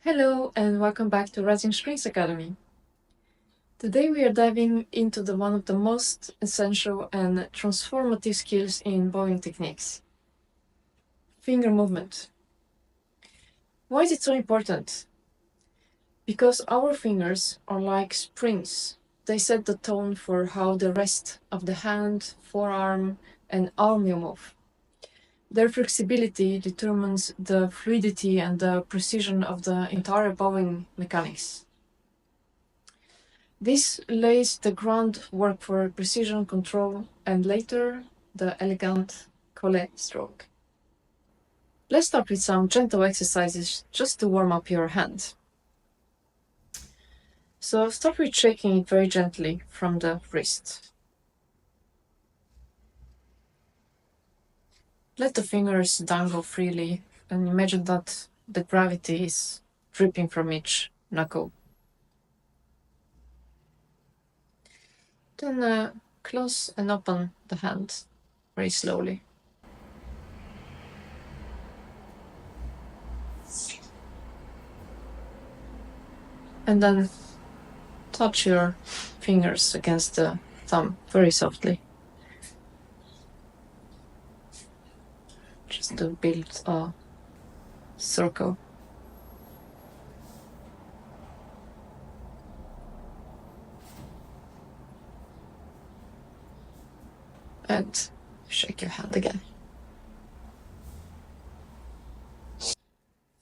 Hello and welcome back to Rising Strings Academy. Today we are diving into one of the most essential and transformative skills in bowing techniques: finger movement. Why is it so important? Because our fingers are like springs. They set the tone for how the rest of the hand, forearm, and arm will move. Their flexibility determines the fluidity and the precision of the entire bowing mechanics. This lays the groundwork for precision control and later the elegant Collé stroke. Let's start with some gentle exercises just to warm up your hand. So start with shaking it very gently from the wrist. Let the fingers dangle freely and imagine that the gravity is dripping from each knuckle. Then close and open the hand very slowly. And then touch your fingers against the thumb very softly. Just to build a circle. And shake your hand again.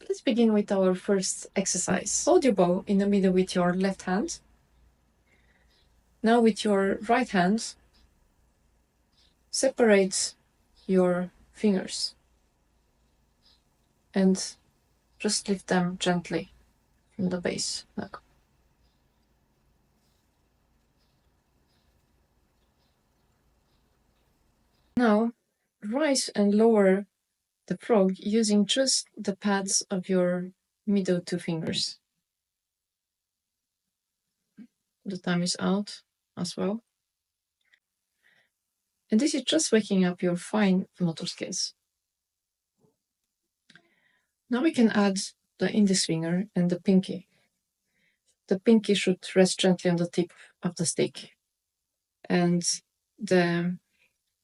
Let's begin with our first exercise. Hold your bow in the middle with your left hand. Now with your right hand, separate your fingers and just lift them gently from the base knuckle. Now rise and lower the frog using just the pads of your middle two fingers. The time is out as well. And this is just waking up your fine motor skills. Now we can add the index finger and the pinky. The pinky should rest gently on the tip of the stick, and the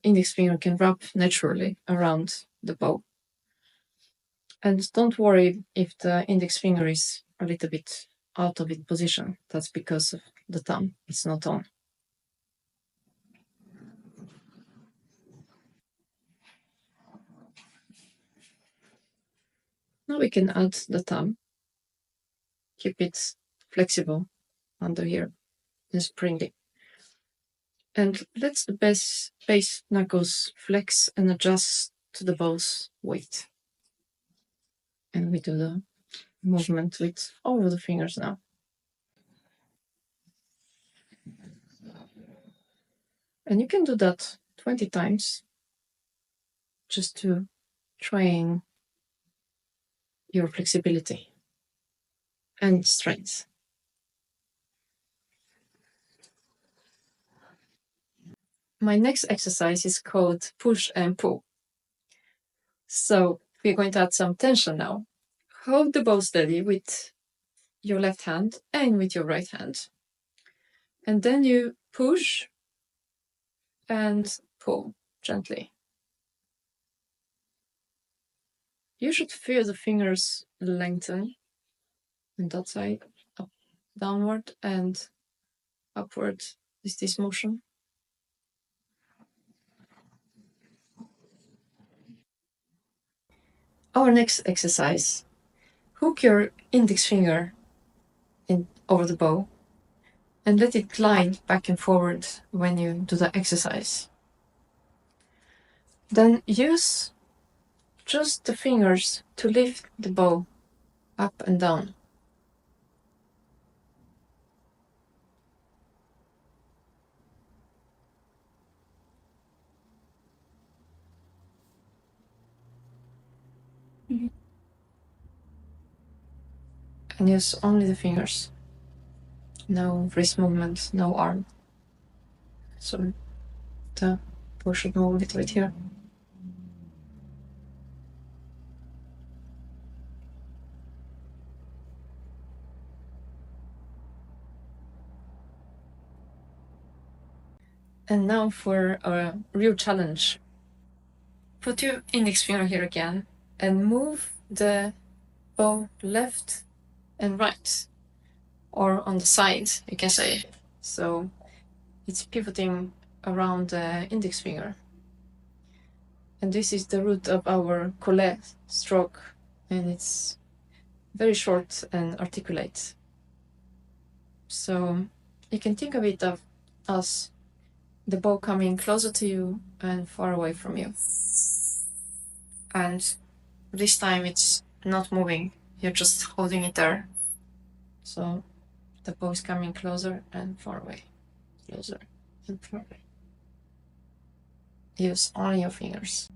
index finger can wrap naturally around the bow. And don't worry if the index finger is a little bit out of its position. That's because of the thumb. It's not on. Now we can add the thumb. Keep it flexible under here and springy. And let the base knuckles flex and adjust to the bow's weight. And we do the movement with all of the fingers now. And you can do that 20 times just to train your flexibility and strength. My next exercise is called push and pull. So we're going to add some tension now. Hold the bow steady with your left hand and with your right hand. And then you push and pull gently. You should feel the fingers lengthen on that side, up, downward and upward is this motion. Our next exercise. Hook your index finger over the bow and let it glide back and forward when you do the exercise. Then use just the fingers to lift the bow up and down. And use only the fingers. No wrist movement, no arm. So the bow should move a little bit here. And now for a real challenge. Put your index finger here again and move the bow left and right, or on the side, you can say. So it's pivoting around the index finger. And this is the root of our Collé stroke, and it's very short and articulate. So you can think of it as the bow coming closer to you and far away from you. And this time it's not moving, you're just holding it there. So the bow is coming closer and far away, closer and far away. Use only your fingers.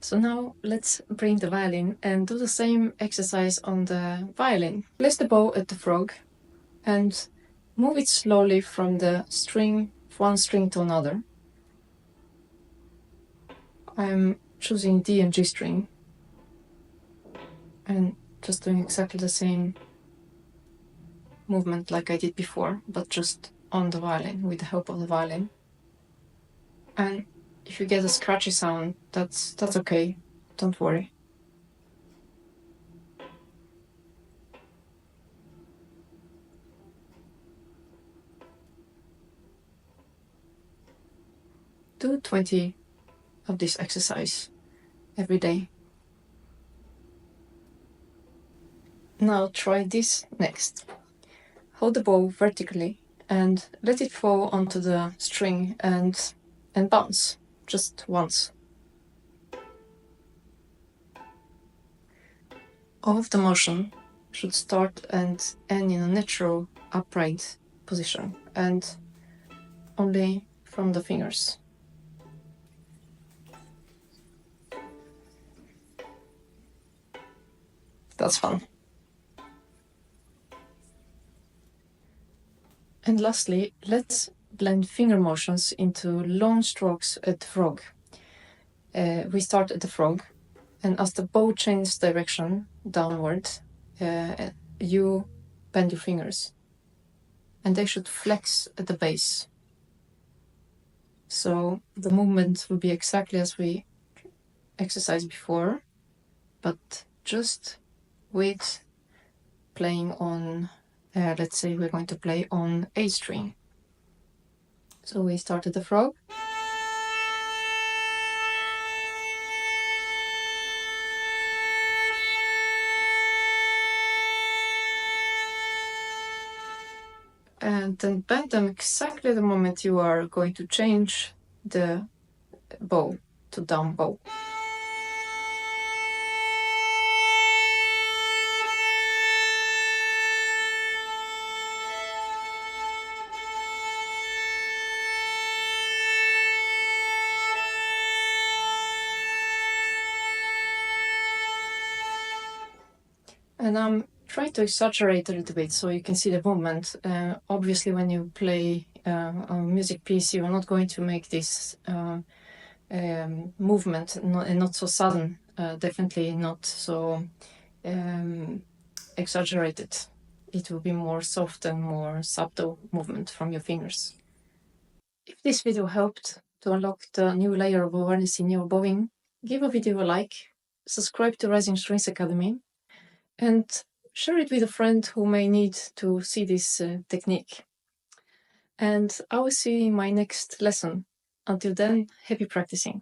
So now let's bring the violin and do the same exercise on the violin. Place the bow at the frog and move it slowly from the string, one string to another. I'm choosing D and G string and just doing exactly the same movement like I did before, but just on the violin, with the help of the violin. And if you get a scratchy sound, that's okay, don't worry. Do 20 of this exercise every day. Now try this next. Hold the bow vertically and let it fall onto the string and bounce just once. All of the motion should start and end in a natural upright position and only from the fingers. That's fun. And lastly, let's blend finger motions into long strokes at the frog. We start at the frog, and as the bow changes direction downward, you bend your fingers, and they should flex at the base. So the movement will be exactly as we exercised before, but just with playing on, let's say we're going to play on A string. So we started the frog. And then bend them exactly the moment you are going to change the bow to down bow. And I'm trying to exaggerate a little bit so you can see the movement. Obviously, when you play a music piece, you are not going to make this movement not so sudden, definitely not so exaggerated. It will be more soft and more subtle movement from your fingers. If this video helped to unlock the new layer of awareness in your bowing, give a video a like, subscribe to Rising Strings Academy, and share it with a friend who may need to see this technique. And I will see you in my next lesson. Until then, happy practicing.